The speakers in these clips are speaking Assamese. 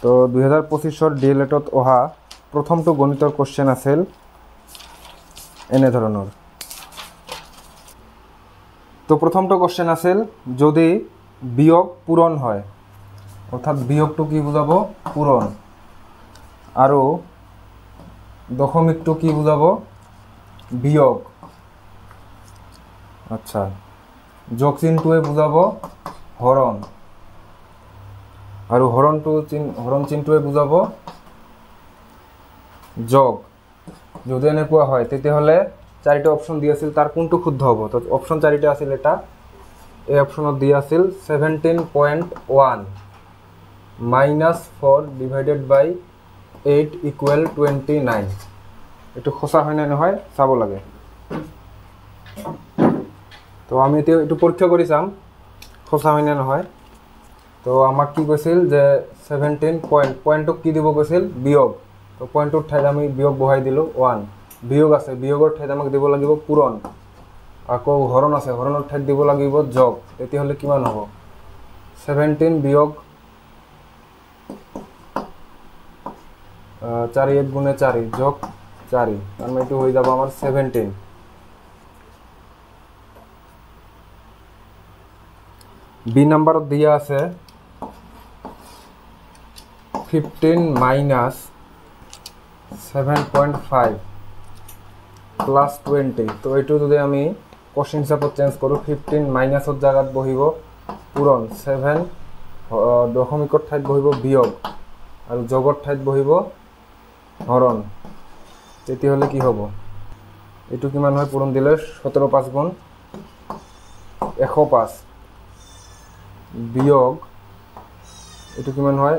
তো 2025 ডিএলএডত অহা প্ৰথমটো গণিতৰ কোশ্চেন আছিল এনে ধৰণৰ। তো প্ৰথমটো কোশ্চেন আছিল যদি বিয়োগ পূৰণ হয়, অৰ্থাৎ বিয়োগটো কি বুজাব? পূৰণ। আৰু দশমিকটো কি বুজাব? বিয়োগ। আচ্ছা, যোগ চিহ্নটোৱে বুজাব হৰণ, আৰু হৰণ চিহ্নটোৱে বুজাব যোগ। যদি এনেকুৱা হয় তেতিয়াহ'লে চাৰিটা অপশ্যন দি আছিল, তাৰ কোনটো শুদ্ধ হ'ব? তো অপশ্যন চাৰিটা আছিল, এটা এই অপশ্যনত দি আছিল 17.1 -4 ডিভাইডেড বাই 8 ইকুৱেল 29। এইটো সঁচা হয় নে নহয় চাব লাগে। তো আমি এতিয়া এইটো পৰীক্ষা কৰি চাম সঁচা হয় নে নহয়। তো আমাক কি কৈছিল যে 17 পইণ্টটোক কি দিব কৈছিল? বিয়োগ। তো পইণ্টটোৰ ঠাইত আমি বিয়োগ বহাই দিলোঁ 1। বিয়োগ আছে, বিয়োগৰ ঠাইত আমাক দিব লাগিব পূৰণ। আকৌ হৰণ আছে, হৰণৰ ঠাইত দিব লাগিব যোগ। তেতিয়াহ'লে কিমান হ'ব? 17 বিয়োগ 4 × 8 = 4 যোগ 4, তাৰমানে এইটো হৈ যাব আমাৰ 17। বি নাম্বাৰত দিয়া আছে 15 - 7.5 + 20। তো এইটো যদি আমি কোশ্চেন হিচাপত চেঞ্জ কৰোঁ, 15 মাইনাছৰ জাগাত বহিব পূৰণ, 7 দশমিকৰ ঠাইত বহিব বিয়োগ, আৰু যোগৰ ঠাইত বহিব হৰণ। তেতিয়াহ'লে কি হ'ব? এইটো কিমান হয় পূৰণ দিলে? 17 × 5 = 105 বিয়োগ এইটো কিমান হয়?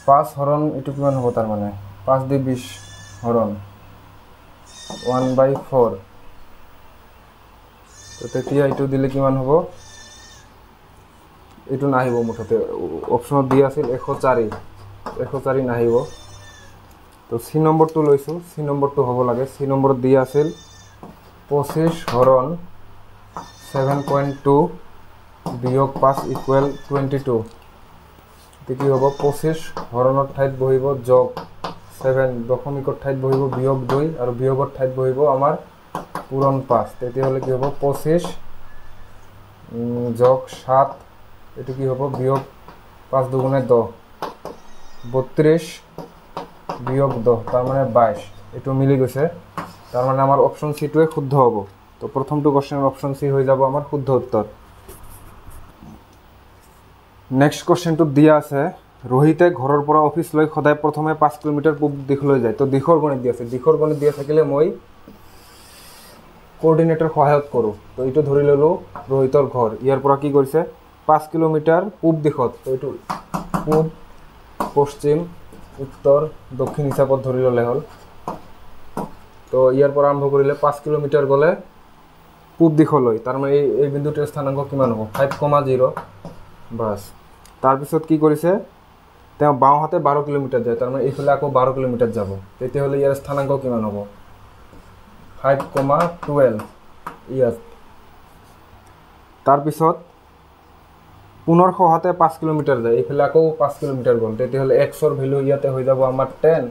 5 হৰণ এইটো কিমান হ'ব? তাৰমানে 5 × 20 হৰণ 1/4। তো তেতিয়া এইটো দিলে কিমান হ'ব? এইটো নাহিব মুঠতে, অপশ্যনত দিয়া আছিল 104 নাহিব। তো চি নম্বৰটো লৈছোঁ, চি নম্বৰটো হ'ব লাগে। চি নম্বৰত দিয়া আছিল 25 হৰণ 7.2 বিয়োগ 5 ইকুৱেল 22। এতিয়া কি হ'ব? 25 হৰণৰ ঠাইত বহিব যোগ 7, দশমিকৰ ঠাইত বহিব বিয়োগ 2, আৰু বিয়োগৰ ঠাইত বহিব আমাৰ পূৰণ 5। তেতিয়াহ'লে কি হ'ব? 25 যোগ 7, এইটো কি হ'ব? বিয়োগ 5 × 2 = 10, 32 বিয়োগ 10, তাৰমানে 22। এইটো মিলি গৈছে, তাৰমানে আমাৰ অপশ্যন চিটোৱে শুদ্ধ হ'ব। তো প্ৰথমটো কোশ্চেনৰ অপশ্যন চি হৈ যাব আমাৰ শুদ্ধ উত্তৰ। নেক্সট কোশ্চেনটোত দিয়া আছে ৰোহিতে ঘৰৰ পৰা অফিচলৈ সদায় প্ৰথমে 5 কিলোমিটাৰ পূব দিশলৈ যায়। তো দিশৰ গণিত দিয়া আছে, দিশৰ গণিত দিয়া থাকিলে মই কোঅৰ্ডিনেটৰ সহায়ত কৰোঁ। তো এইটো ধৰি ল'লোঁ ৰোহিতৰ ঘৰ, ইয়াৰ পৰা কি কৰিছে? 5 কিলোমিটাৰ পূব দিশত। তো এইটো পূব, পশ্চিম, উত্তৰ, দক্ষিণ হিচাপত ধৰি ল'লে হ'ল। তো ইয়াৰ পৰা আৰম্ভ কৰিলে 5 কিলোমিটাৰ গ'লে পূব দিশলৈ, তাৰমানে এই বিন্দুটোৰ স্থানাংক কিমান হ'ব? 5,0। বাছ, তাৰপিছত কি কৰিছে? তেওঁ বাওঁহাতে 12 কিলোমিটাৰ যায়, তাৰমানে এইফালে আকৌ 12 কিলোমিটাৰ যাব। তেতিয়াহ'লে ইয়াৰ স্থানাংক কিমান হ'ব? 5,12 ইয়াত। তাৰপিছত পুনৰ সোঁহাতে 5 কিলোমিটাৰ যায়, এইফালে আকৌ 5 কিলোমিটাৰ গ'ল। তেতিয়াহ'লে এক্সৰ ভেলু ইয়াতে হৈ যাব আমাৰ 10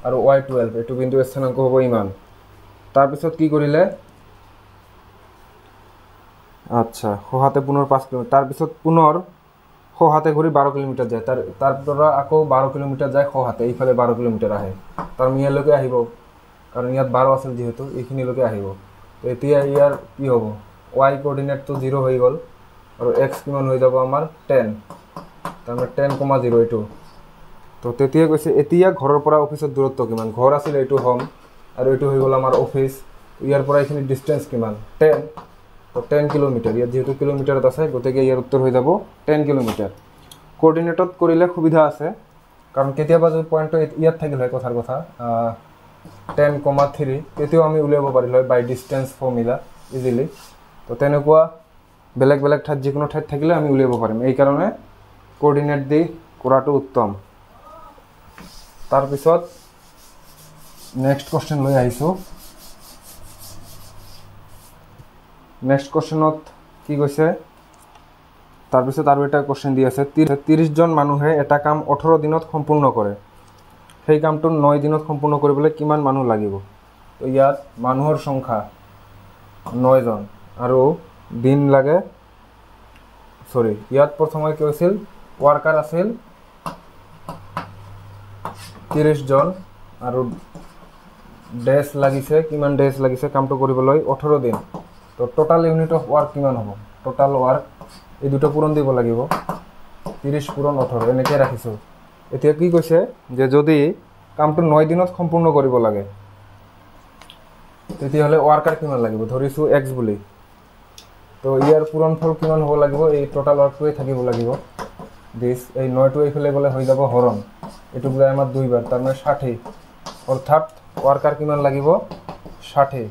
আৰু y 12। এইটো বিন্দুৰ স্থানাংক হ'ব ইমান। তাৰপিছত কি কৰিলে? আচ্ছা, সোঁহাতে পুনৰ 5 কিলোমিটাৰ, তাৰপিছত পুনৰ সোঁহাতে ঘূৰি 12 কিলোমিটাৰ যায়, তাৰ পৰা আকৌ 12 কিলোমিটাৰ যায় সোঁহাতে, এইফালে 12 কিলোমিটাৰ আহে, তাৰমানে ইয়ালৈকে আহিব, কাৰণ ইয়াত 12 আছিল যিহেতু, এইখিনিলৈকে আহিব। তো এতিয়া ইয়াৰ কি হ'ব? y কোঅৰ্ডিনেটটো 0 হৈ গ'ল, আৰু x কিমান হৈ যাব আমাৰ? 10, তাৰমানে 10,0 এইটো। তো তেতিয়া কৈছে এতিয়া ঘৰৰ পৰা অফিচৰ দূৰত্ব কিমান? ঘৰ আছিল এইটো হোম, আৰু এইটো হৈ গ'ল আমাৰ অফিচ। ইয়াৰ পৰা এইখিনি ডিষ্টেঞ্চ কিমান? 10। তো 10 কিলোমিটাৰ, ইয়াত যিহেতু কিলোমিটাৰত আছে, গতিকে ইয়াৰ উত্তৰ হৈ যাব 10 কিলোমিটাৰ। কোঅৰ্ডিনেটত কৰিলে সুবিধা আছে, কাৰণ কেতিয়াবা যদি পইণ্টটো ইয়াত থাকিল হয়, কথাৰ কথা 10,3, তেতিয়াও আমি উলিয়াব পাৰিলোঁ হয় বাই ডিষ্টেঞ্চ ফৰ্মুলা ইজিলি। তো তেনেকুৱা বেলেগ বেলেগ ঠাইত যিকোনো ঠাইত থাকিলে আমি উলিয়াব পাৰিম, এইকাৰণে কোঅৰ্ডিনেট দি কৰাটো উত্তম। তাৰপিছত নেক্সট কোশ্চেন লৈ আহিছোঁ। নেক্সট কোশ্চেনত কি কৈছে? তাৰপিছত আৰু এটা কোশ্চেন দি আছে 30 জন মানুহে এটা কাম 18 দিনত সম্পূৰ্ণ কৰে সেই কামটো 9 দিনত সম্পূৰ্ণ কৰিবলৈ কিমান মানুহ লাগিব তো ইয়াত মানুহৰ সংখ্যা 9 জন আৰু দিন লাগে সৰি ইয়াত প্ৰথমে কি হৈছিল ওয়াৰ্কাৰ আছিল 30 জন আৰু ডেজ লাগিছে কিমান ডেজ লাগিছে কামটো কৰিবলৈ 18 দিন তো টোটাল ইউনিট অফ ওয়ার্ক কিমান হ'ব টোটাল ওয়ার্ক এই দুটো পূরণ দিব লাগিব 30 পূরণ 18 এনেকৈ ৰাখিছো এতিয়া কি কৈছে যে যদি কামটো 9 দিনত সম্পূৰ্ণ কৰিব লাগে তেতিয়াহ'লে ওয়াৰ্কাৰ কিমান লাগিব ধৰিছো x বুলি তো ইয়াৰ পূৰণফল কিমান হ'ব লাগিব এই টোটাল ওয়াৰ্কটোৱে থাকিব লাগিব দিস এই 9টো এইফালে গলে হৈ যাব হৰণ এটু বুঝায় আমাৰ দুইবাৰ তাৰ মানে 60 অৰ্থাৎ ওয়াৰ্কাৰ কিমান লাগিব 60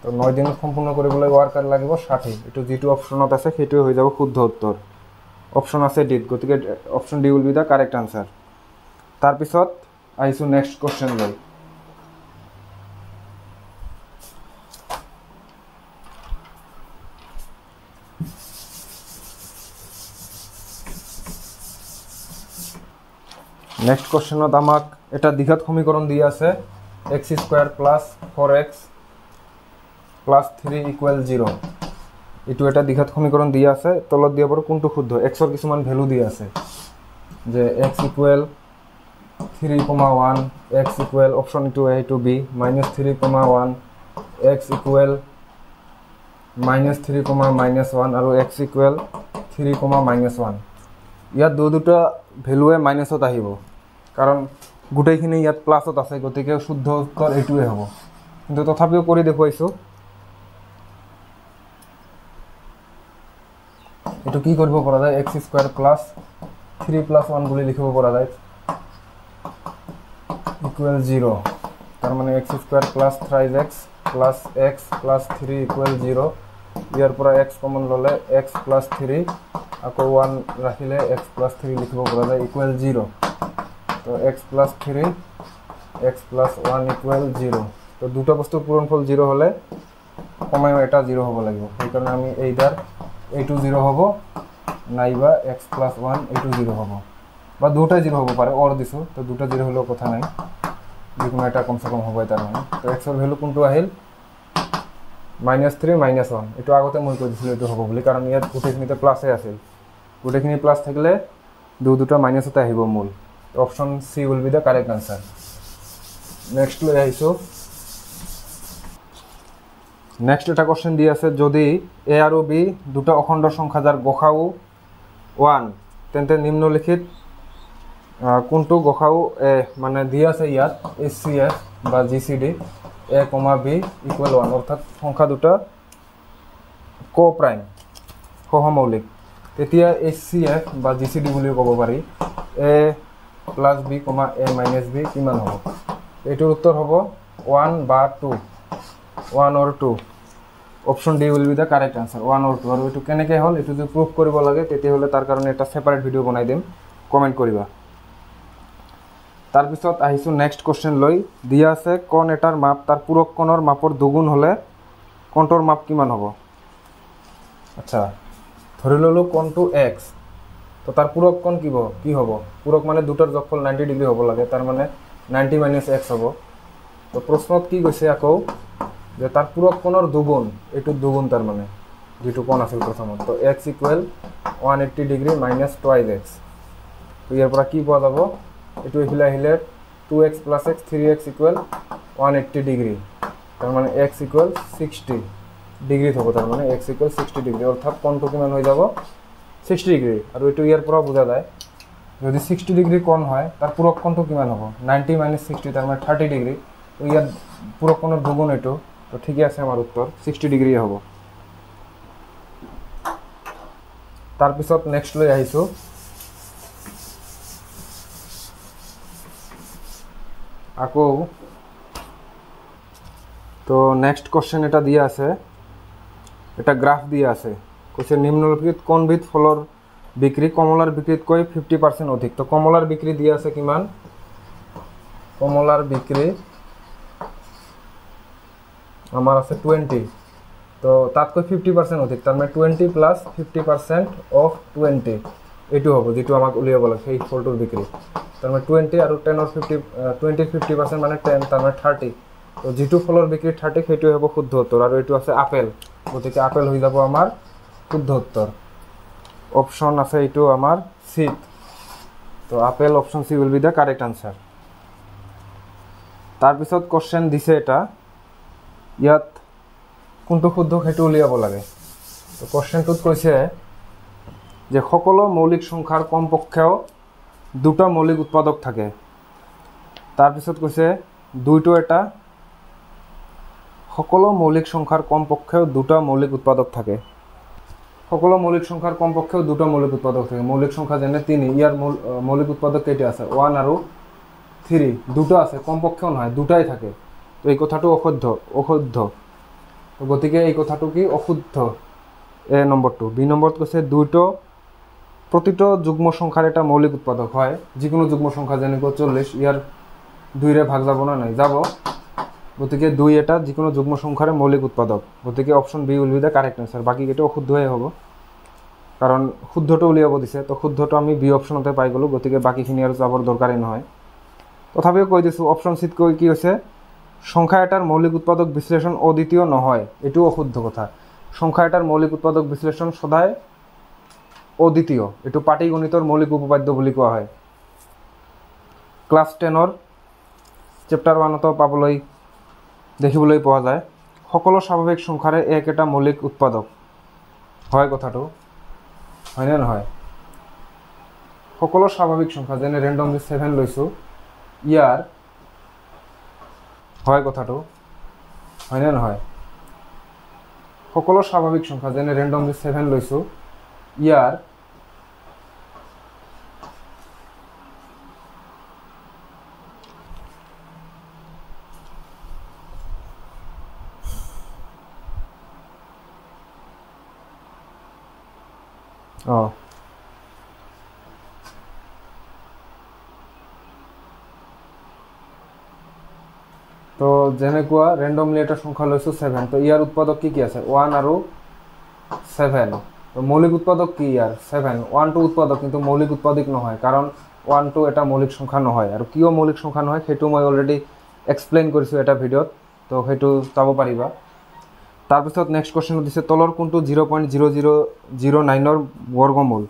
তো 9 দিনত সম্পূৰ্ণ কৰিবলৈ ওয়ার্কার লাগিব 60 এটু যেটো অপশনত আছে সেইটো হৈ যাব শুদ্ধ উত্তৰ অপশন আছে ডি গতিকে option D will be the correct answer তার পিছত আইছো নেক্সট কোশ্চেন লৈ নেক্সট কোশ্চেনত আমাক এটা দ্বিঘাত সমীকরণ দিয়ে আছে x² + 4x + 3 = 0 এটু এটা দ্বিঘাত সমীকরণ দিয়ে আছে তলত দিয়া পর কোনটো শুদ্ধ x এর কিছুমান ভ্যালু দিয়ে আছে যে x = 3,1 x = option two a to b -3,1 x = -3,-1 আৰু x = 3,-1 ইয়াত দুটা ভ্যালুৱে মাইনাসত আহিব কাৰণ গুটেইখিনি ইয়াত প্লাসত আছে গতিকে শুদ্ধ উত্তৰ এইটোৱে হ'ব কিন্তু তথাপিও কৰি দেখুৱাইছো এটো কি কৰিব পৰা যায় x² + 3 + 1 বুলি লিখিব পৰা যায় = 0 তার মানে x² + 3x + x + 3 = 0 ইয়াৰ পৰা x কমন ললে x + 3 আকৌ 1 ৰাখিলে x + 3 লিখিব পৰা যায় = 0 তো x + 3 x + 1 = 0 তো দুটো বস্তুৰ পূৰণফল 0 হলে কমায়ও এটা 0 হ'ব লাগিব এই কাৰণে আমি এইদার এইটো 0 হ'ব নাইবা x + 1 এইটো 0 হ'ব বা দুটাই 0 হ'ব পাৰে অর দিছো তো দুটা 0 হলেও কথা নাই যিকোনো এটা কমসে কম হ'ব তাৰ মানে তো x এর ভ্যালু কোনটো আহিল -3 -1 এটো আগতে মই কৈ দিছিল এটো হ'ব বুলি কাৰণ ইয়াত গুটেইখিনিতে প্লাসে আছিল গুটেইখিনি প্লাস থাকিলে দুটা মাইনাসতে আহিব মূল option C will be the correct answer next লৈ আইছো নেক্সট এটা কোশ্চেন দি আছে যদি a আৰু b দুটা অখণ্ড সংখ্যা যাৰ গসাউ 1 তেন্তে নিম্নলিখিত কোনটো গসাউ a মানে দি আছে ইয়াত HCF বা GCD a, b = 1 অর্থাৎ সংখ্যা দুটা কো-প্রাইম সহমৌলিক তেতিয়া HCF বা GCD বুলি ক'ব পাৰি a + b, a - b কিমান হ'ব এইটোৰ উত্তৰ হ'ব 1 বা 2 1 or 2 option D will be the correct answer 1 or 2 আৰু এটো কেনেকৈ হল এটো যদি প্ৰুফ কৰিব লাগে তেতিয়া হলে তাৰ কাৰণে এটা সেপাৰেট ভিডিও বনাই দিম কমেন্ট কৰিবা তাৰ পিছত আহিছো নেক্সট কোশ্চেন লৈ দিয়া আছে কোণ এটাৰ মাপ তাৰ পূৰক কোণৰ মাপৰ দুগুণ হলে কোণটোৰ মাপ কিমান হ'ব আচ্ছা ধৰি ললো কোণটো x তো তাৰ পূৰক কোণ কি হ'ব পূৰক মানে দুটাৰ যোগফল 90 ডিগ্ৰী হ'ব লাগে তার মানে 90 - x হ'ব তো প্রশ্নত কি কৈছে আকৌ যে তার পূরক কোণৰ দুগুণ এটো দুগুণ তাৰ মানে যেটো কোণ আছিল প্ৰথমত তো x = 180 ডিগ্ৰী - 2x তো ইয়াৰ পৰা কি পোৱা যাব এটো ইফালে আহিলে 2x + x 3x = 180 ডিগ্ৰী তাৰ মানে x = 60 ডিগ্ৰী হ'ব তাৰ মানে x = 60 ডিগ্ৰী অৰ্থাৎ কোণটো কিমান হৈ যাব 60 ডিগ্ৰী আৰু এটো ইয়াৰ পৰা বুজা যায় যদি 60 ডিগ্ৰী কোণ হয় তাৰ পূৰক কোণটো কিমান হ'ব 90 - 60 তাৰ মানে 30 ডিগ্ৰী তো ইয়াৰ পূৰক কোণৰ দুগুণ এটো তো ঠিকই আছে আমাৰ উত্তৰ 60 ডিগ্ৰী হ'ব তার পিছত নেক্সট লৈ আহিছো আকৌ তো নেক্সট কোশ্চেন এটা দিয়া আছে এটা গ্রাফ দিয়া আছে কৈছে নিম্নলিখিত কোনবিধ ফলৰ বিক্ৰি কমলাৰ বিক্ৰিতকৈ 50% অধিক তো কমলাৰ বিক্ৰি দিয়া আছে কিমান কমলাৰ বিক্ৰি আমাৰ আছে 20 তো তো তাতকৈ 50% অধিক, তাৰমানে 20 প্লাছ 50% অফ 20 এইটো হ'ব, যিটো আমাক উলিয়াব লাগে সেই ফলটোৰ বিক্ৰী। তাৰমানে 20 আৰু 10ৰ 50% মানে 10, তাৰমানে 30। তো যিটো ফলৰ বিক্ৰী 30 সেইটোৱে হ'ব শুদ্ধ উত্তৰ। আৰু এইটো আছে আপেল, গতিকে আপেল হৈ যাব আমাৰ শুদ্ধ উত্তৰ। অপশ্যন আছে এইটো আমাৰ চি। তো apple option C will be the correct answer. তাৰপিছত কুৱেশ্যন দিছে এটা, ইয়াত কোনটো শুদ্ধ সেইটো উলিয়াব লাগে। তো কুৱেশ্যনটোত কৈছে যে সকলো মৌলিক সংখ্যাৰ কমপক্ষেও দুটা মৌলিক উৎপাদক থাকে। তাৰপিছত কৈছে সকলো মৌলিক সংখ্যাৰ কমপক্ষেও দুটা মৌলিক উৎপাদক থাকে। সকলো মৌলিক সংখ্যাৰ কমপক্ষেও দুটা মৌলিক উৎপাদক থাকে। মৌলিক সংখ্যা যেনে 3, ইয়াৰ মৌলিক উৎপাদক কেইটা আছে? 1 আৰু 3, দুটা আছে, কমপক্ষেও নহয়, দুটাই থাকে। তো এই কথাটো অশুদ্ধ। গতিকে এই কথাটো কি? অশুদ্ধ। এ নম্বৰটো। বি নম্বৰত কৈছে প্ৰতিটো যুগ্ম সংখ্যাৰ এটা মৌলিক উৎপাদক হয়। যিকোনো যুগ্ম সংখ্যা যেনেকৈ 40, ইয়াৰ 2ৰে ভাগ যাব না নাই? যাব। গতিকে 2 এটা যিকোনো যুগ্ম সংখ্যাৰে মৌলিক উৎপাদক। গতিকে option B will be the correct answer. বাকীকেইটা অশুদ্ধই হ'ব, কাৰণ শুদ্ধটো উলিয়াব দিছে। তো শুদ্ধটো আমি বি অপশ্যনতে পাই গ'লোঁ, গতিকে বাকীখিনি আৰু যাবৰ দৰকাৰেই নহয়। তথাপিও কৈ দিছোঁ, অপশ্যন চিত কৈ কি হৈছে? সংখ্যা এটাৰ মৌলিক উৎপাদক বিশ্লেষণ অদ্বিতীয় নহয়। এইটো অশুদ্ধ কথা। সংখ্যা এটাৰ মৌলিক উৎপাদক বিশ্লেষণ সদায় অদ্বিতীয়। এইটো পাটিগণিতৰ মৌলিক উপপাদ্য বুলি কোৱা হয়। ক্লাছ 10ৰ চেপ্টাৰ 1তো দেখিবলৈ পোৱা যায়। সকলো স্বাভাৱিক সংখ্যাৰে এক এটা মৌলিক উৎপাদক হয়। কথাটো হয়নে নহয়? সকলো স্বাভাৱিক সংখ্যা, যেনে ৰেণ্ডমলি 7 লৈছোঁ, ইয়াৰ হয়। কথাটো হয়নে নহয়? সকলো স্বাভাৱিক সংখ্যা, যেনে ৰেণ্ডমলি 7 লৈছোঁ, ইয়াৰ তো যেনেকুৱা ৰেণ্ডমলি এটা সংখ্যা লৈছোঁ 7, তো ইয়াৰ উৎপাদক কি আছে? 1 আৰু 7। তো মৌলিক উৎপাদক কি ইয়াৰ? 7। 1টো উৎপাদক, কিন্তু মৌলিক উৎপাদক নহয়, কাৰণ 1টো এটা মৌলিক সংখ্যা নহয়। আৰু কিয় মৌলিক সংখ্যা নহয় সেইটো মই অলৰেডি এক্সপ্লেইন কৰিছোঁ এটা ভিডিঅ'ত, তো সেইটো চাব পাৰিবা। তাৰপিছত নেক্সট কুৱেশ্যন দিছে, তলৰ কোনটো 0.0009ৰ বৰ্গমূল?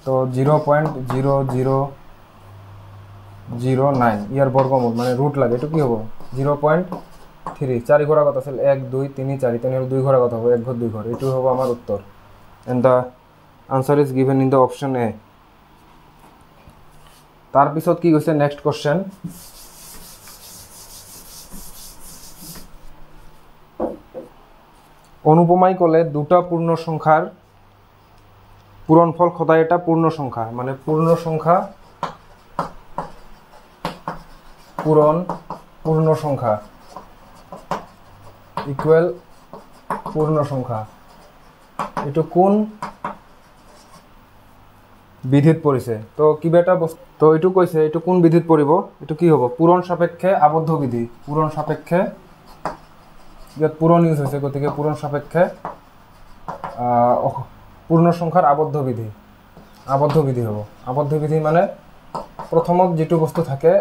তো 0.0009 ইয়াৰ বৰ্গমূল মানে ৰুট লাগে। এইটো কি হ'ব? 0.3। 4 ঘৰ আগত আছিল 1 2 3 4, তেনেহ'লে 2 ঘৰ আগত হ'ব 1 ঘৰ 2 ঘৰ। এইটো হ'ব আমাৰ উত্তৰ। And the answer is given in the option A. তাৰপিছত কি কৈছে নেক্সট কুৱেশ্যন, অনুপমাই ক'লে দুটা পূৰ্ণ সংখ্যাৰ পূৰণফল সদায় এটা পূৰ্ণ সংখ্যা, মানে পূৰ্ণ সংখ্যা পূৰ্ণ সংখ্যা ইকুৱেল পূৰ্ণ সংখ্যা। এইটো কোন বিধিত পৰিছে? তো কিবা এটা বস্তু, তো এইটো কৈছে এইটো কোন বিধিত পৰিব? এইটো কি হ'ব? পূৰণ সাপেক্ষে আবদ্ধ বিধি। পূৰণ সাপেক্ষে, ইয়াত পূৰণ ইউজ হৈছে, গতিকে পূৰণ সাপেক্ষে পূৰ্ণ সংখ্যাৰ আবদ্ধ বিধি হ'ব। আবদ্ধ বিধি মানে প্ৰথমত যিটো বস্তু থাকে,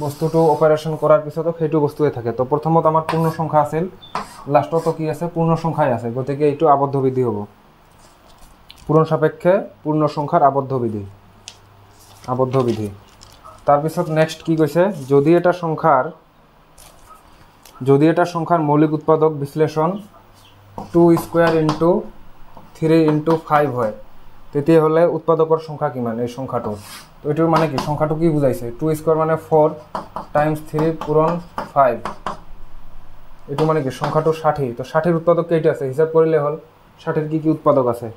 বস্তুটো অপাৰেশ্যন কৰাৰ পিছতো সেইটো বস্তুৱে থাকে। তো প্ৰথমত আমাৰ পূৰ্ণ সংখ্যা আছিল, লাষ্টতো কি আছে? পূৰ্ণ সংখ্যাই আছে, গতিকে এইটো আবদ্ধ বিধি হ'ব। পূৰণ সাপেক্ষে পূৰ্ণ সংখ্যাৰ আবদ্ধ বিধি। তাৰপিছত নেক্সট কি কৈছে, যদি এটা সংখ্যাৰ মৌলিক উৎপাদক বিশ্লেষণ 2 স্কুৱেৰ ইনটু 3 ইনটু 5 হয়, তেতিয়াহ'লে উৎপাদকৰ সংখ্যা কিমান? এই সংখ্যাটো, তো এইটোৰ মানে কি? সংখ্যাটো কি বুজাইছে? 2 স্কুৱেৰ মানে 4 টাইমছ 3 পূৰণ 5। এইটো মানে কি? সংখ্যাটো 60। তো 60ৰ উৎপাদক কেইটা আছে? হিচাপ কৰিলে হ'ল 60ৰ কি উৎপাদক আছে?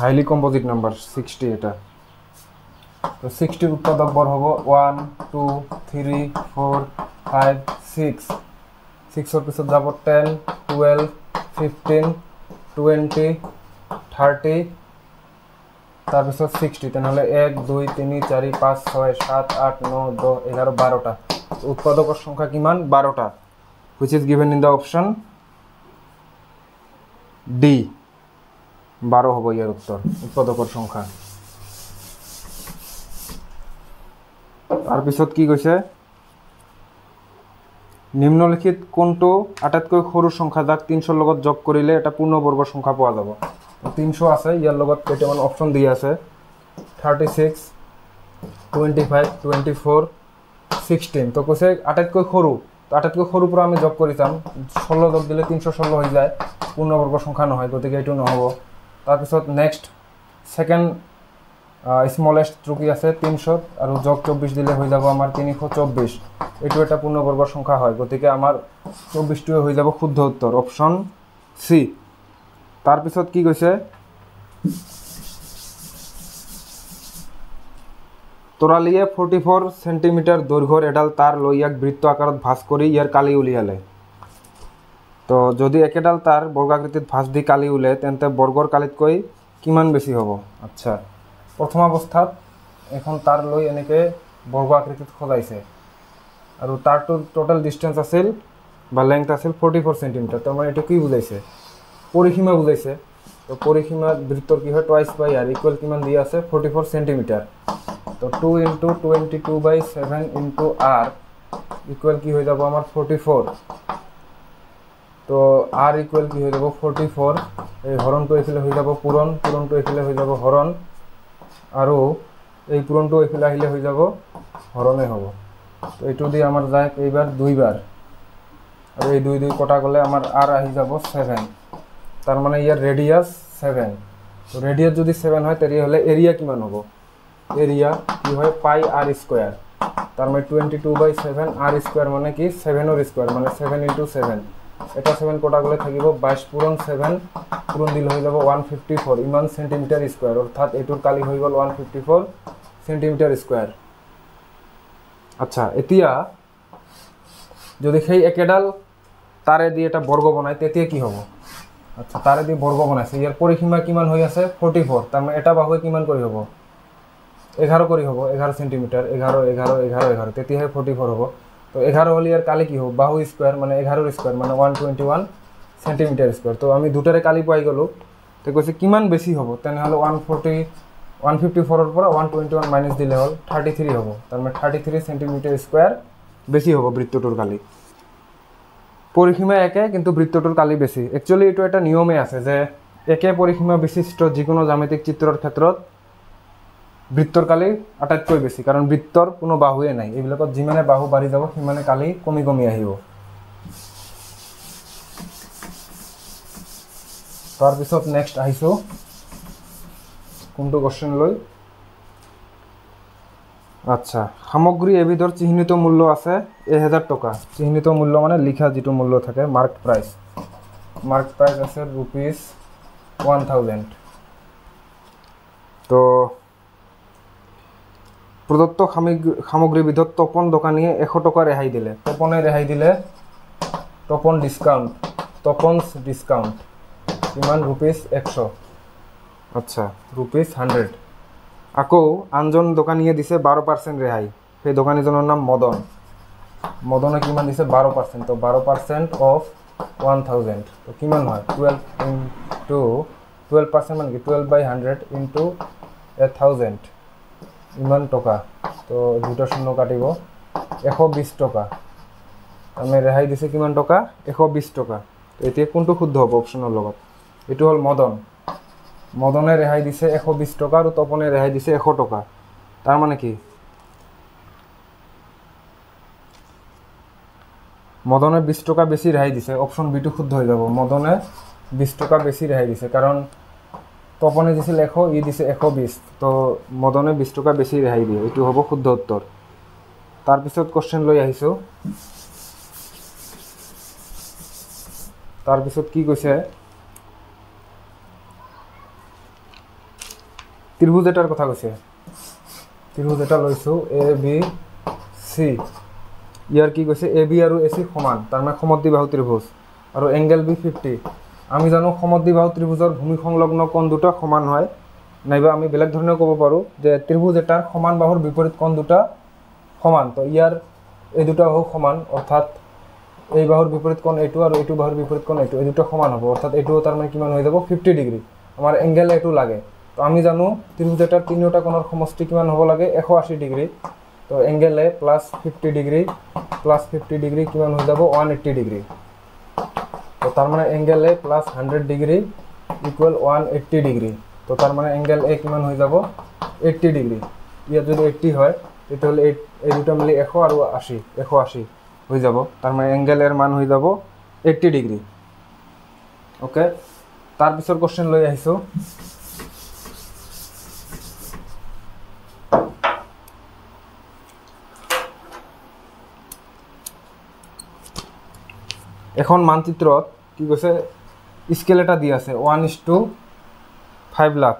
হাইলি কম্পোজিট নাম্বাৰ 60 এটা। তো 60ৰ উৎপাদক বৰ হ'ব 1 2 3 4 5 6। 6ৰ পিছত যাব 10 12 15 20 30, তাৰপিছত 60। তেনেহ'লে 1 2 3 4 5 6 7 8 9 10 11 12টা। উৎপাদকৰ সংখ্যা কিমান? 12টা। Which is given in the option D 12 হব ইয়ার উত্তর উৎপাদকৰ সংখ্যা তাৰপিছত কি কৈছে নিম্নলিখিত কোনটো আটাইতকৈ সৰু সংখ্যা যাক 300 লগত যোগ কৰিলে এটা পূৰ্ণবৰ্গ সংখ্যা পোৱা যাব 300 আছে ইয়াৰ লগত কেইটামান অপচন দিয়া আছে 36 25 24 16 তো কৈছে আটাইতকৈ সৰু পৰা আমি যোগ কৰি চাম 16 যোগ দিলে 316 হৈ যায় পূৰ্ণবৰ্গ সংখ্যা নহয় গতিকে এটো নহব তাৰপিছত নেক্সট সেকেন্ড স্মলেস্ট ত্ৰুটি আছে 300 আৰু যোগ 24 দিলে হৈ যাব আমাৰ 324 এটো এটা পূৰ্ণবৰ্গ সংখ্যা হয় গতিকে আমাৰ 24 টো হৈ যাব শুদ্ধ উত্তৰ অপচন সি তাৰপিছত কি কৈছে তোৰালিয়ে 44 সেন্টিমিটাৰ দৈৰ্ঘ্যৰ এডাল তাৰ লৈ ইয়াক বৃত্ত আকাৰত ভাঁজ কৰি ইয়াৰ কালি উলিয়ালে তো যদি একেডাল তাৰ বৰ্গাকৃতিত ভাঁজ দি কালি উলে তেন্তে বৰ্গৰ কালিতকৈ কিমান বেছি হ'ব আচ্ছা প্ৰথম অৱস্থাত এখন তাৰ লৈ এনেকে বৰ্গ আকৃতিত খজাইছে আৰু তাৰটোৰ টোটাল ডিস্টেন্স আছিল বা লেংথ আছিল 44 সেন্টিমিটাৰ তো মানে এটো কি বুজাইছে পৰিসীমা বুজাইছে তো পৰিসীমা বৃত্তৰ কি হয় টুৱাইস বাই r ইকুৱেল কিমান দিয়া আছে 44 সেন্টিমিটাৰ তো 2 * 22/7 * r ইকুৱেল কি হৈ যাব আমাৰ 44 তো r ইকুৱেল কি হৈ যাব 44 এই হৰণটো এফালে হৈ যাব পূৰণটো এফালে হৈ যাব হৰণ আৰু এই পূৰণটো এফালে আহিলে হৈ যাব হৰণে হ'ব তো এটো দি আমাৰ যায় এইবাৰ দুইবাৰ আৰু এই দুই দুই কটা গলে আমাৰ r আহি যাব 7 তাৰ মানে ইয়াৰ ৰেডিয়াস 7 তো ৰেডিয়াস যদি 7 হয় তেৰি হলে এরিয়া কিমান হ'ব এরিয়া কি হয় পাই r স্কয়ার তার মানে 22/7 r স্কয়ার মানে কি 7 এর স্কয়ার মানে 7 * 7 এটা 7 কটা গলে থাকিব 22 পূরণ 7 পূরণ দিলে হৈ যাব 154 ইমান সেন্টিমিটার স্কয়ার অর্থাৎ এটোৰ কালি হৈ গল 154 সেন্টিমিটার স্কয়ার আচ্ছা এতিয়া যদি সেই একেডাল তারে দি এটা বর্গ বনায় তেতিয়া কি হ'ব আচ্ছা তারে দি বর্গ বনাইছে ইয়াৰ পৰিসীমা কিমান হৈ আছে 44 তাৰ মানে এটা বাহুৱে কিমান কৰি হ'ব 11 কৰি হ'ব 11 সেন্টিমিটার 11 11 11 11 তেতিয়া 44 হ'ব তো 11 হলি ইয়াৰ কালি কি হ'ব বাহু স্কয়াৰ মানে 11 এৰ স্কয়াৰ মানে 121 সেন্টিমিটাৰ স্কয়াৰ তো আমি দুটাৰে কালি পাই গলো তো কৈছে কিমান বেছি হ'ব তেনে হলে 154 এর পৰা 121 মাইনাস দিলে হল 33 হ'ব তাৰ মানে 33 সেন্টিমিটাৰ স্কয়াৰ বেছি হ'ব বৃত্তটোৰ কালি পৰিসীমা একে কিন্তু বৃত্তটোৰ কালি বেছি একচুয়ালি এটো এটা নিয়মে আছে যে একে পৰিসীমা বিশিষ্ট যিকোনো জ্যামিতিক চিত্ৰৰ ক্ষেত্ৰত বৃত্তৰ কালি আটাইতকৈ বেছি কাৰণ বৃত্তৰ কোনো বাহুৱে নাই এইবিলাকত যিমানে বাহু বাঢ়ি যাব সিমানে কালি কমি কমি আহিব তাৰ পিছত নেক্সট আহিছো কোনটো কোশ্চেন লৈ আচ্ছা সামগ্ৰী এবিধৰ চিহ্নিত মূল্য আছে 1000 টকা চিহ্নিত মূল্য মানে লিখা যেটো মূল্য থাকে মার্ক প্রাইস আছে ₹1000 তো প্রদত্ত সামগ্ৰীবিধত তপন দোকানীয়ে 100 টকা ৰেহাই দিলে তপন ডিসকাউন্ট কিমান ₹100 আচ্ছা ₹100 আকৌ আনজন দোকানীয়ে দিছে 12% ৰেহাই সেই দোকানীজনৰ নাম মদনে কিমান দিছে 12% তো 12% অফ 1000 তো কিমান হয় 12% মানে কি 12/100 ইনটু 1000 ইমান টকা তো দুটা শূন্য কাটিব 120 টকা আমি ৰেহাই দিছে কিমান টকা 120 টকা তো এতিয়া কোনটো শুদ্ধ হ'ব অপচনৰ লগত এটো হল মদনে ৰেহাই দিছে 120 টকা আৰু তপনে ৰেহাই দিছে 100 টকা তাৰ মানে কি মদনে 20 টকা বেছি ৰেহাই দিছে অপচন বি টো শুদ্ধ হৈ যাব মদনে 20 টকা বেছি ৰেহাই দিছে কাৰণ তপনে দিছিল 100 ই দিছে 120 তো মদনে 20 টকা বেছি ৰেহাই দিয়ে এটো হ'ব শুদ্ধ উত্তৰ তাৰ পিছত কোশ্চেন লৈ আহিছো তাৰ পিছত কি কৈছে ত্ৰিভুজ এটাৰ কথা কৈছে ত্ৰিভুজ এটা লৈছো এ বি সি ইয়াৰ কি কৈছে এ বি আৰু এ সি সমান তাৰ মানে সমদ্বিবাহু ত্ৰিভুজ আৰু এংগেল বি 50 আমি জানো সমদ্বিবাহু ত্ৰিভুজৰ ভূমি সংলগ্ন কোণ দুটা সমান হয় নাইবা আমি বেলেগ ধৰণে ক'ব পাৰো যে ত্ৰিভুজ এটাৰ সমান বাহুৰ বিপৰীত কোণ দুটা সমান তো ইয়াৰ এই দুটা বাহু সমান অৰ্থাৎ এই বাহুৰ বিপৰীত কোণ এইটো আৰু এইটো বাহুর বিপরীত কোণ এইটো, এই দুটো সমান হ'ব, অর্থাৎ এইটোও তার মানে কিমান হৈ যাব 50 ডিগ্ৰী। আমাৰ এংগেল এইটো লাগে, তো আমি জানো ত্ৰিভুজ এটাৰ তিনিওটা কোণৰ সমষ্টি কিমান হ'ব লাগে 180 ডিগ্ৰী। তো এংগেল এ প্লাস 50 ডিগ্ৰী প্লাস 50 ডিগ্ৰী কিমান হৈ যাব 180 ডিগ্ৰী। তো তাৰ মানে এংগেল এ প্লাস 100 ডিগ্ৰী ইকুয়াল 180 ডিগ্ৰী। তো তাৰ মানে এংগেল এ কিমান হৈ যাব 80 ডিগ্ৰী। ইয়াত যদি 80 হয় তেতিয়াহ'লে এই দুটা মিলি 100 আৰু 80 180 হৈ যাব। তাৰ মানে এংগেল এৰ মান হৈ যাব 80 ডিগ্ৰী। ওকে, তাৰ পিছৰ কোশ্চেন লৈ আহিছো। এখন মানচিত্ৰত কি কৈছে স্কেল এটা দি আছে 1:5 লাখ,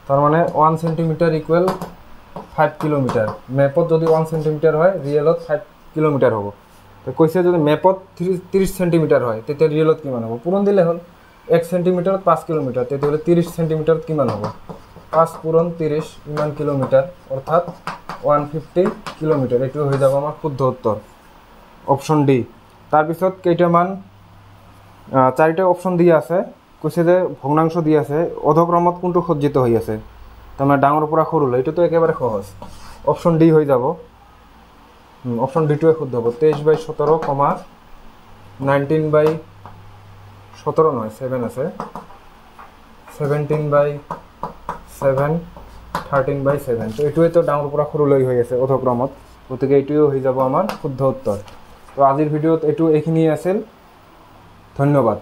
তার মানে 1 সেন্টিমিটার ইকুয়াল 5 কিলোমিটার। ম্যাপত যদি 1 সেন্টিমিটার হয় রিয়েলত 5 কিলোমিটার হ'ব। তো কৈছে যদি ম্যাপত 30 সেন্টিমিটার হয় তেতিয়া রিয়েলত কিমান হ'ব, পূরণ দিলে হ'ল। 1 সেন্টিমিটাৰত 5 কিলোমিটাৰ, তেতিয়াহ'লে 30 সেন্টিমিটাৰত কিমান হ'ব 5 পূৰণ 30 ইমান কিলোমিটাৰ, অৰ্থাৎ 150 কিলোমিটাৰ। এইটো হৈ যাব আমাৰ শুদ্ধ উত্তৰ, অপশন ডি। তাৰপিছত কেইটামান 4টা অপশন দিয়া আছে, কৈছে যে ভগ্নাংশ দিয়া আছে, অধক্রমত কোনটো সজ্জিত হৈ আছে, তাৰমানে ডাঙৰ পৰা সৰুলৈ। এইটোতো একেবাৰে সহজ, অপশন ডি হৈ যাব। অপশন ডিটোৱে শুদ্ধ হ'ব। 23/17, 19/17 নহয় 7 আছে, 17/7, 13/7। তো এইটোৱেতো ডাঙৰ পৰা সৰুলৈ হৈ আছে অধক্ৰমত, গতিকে এইটোৱে হৈ যাব আমাৰ শুদ্ধ উত্তৰ। তো আজিৰ ভিডিঅ'ত এইখিনিয়ে আছিল, ধন্যবাদ।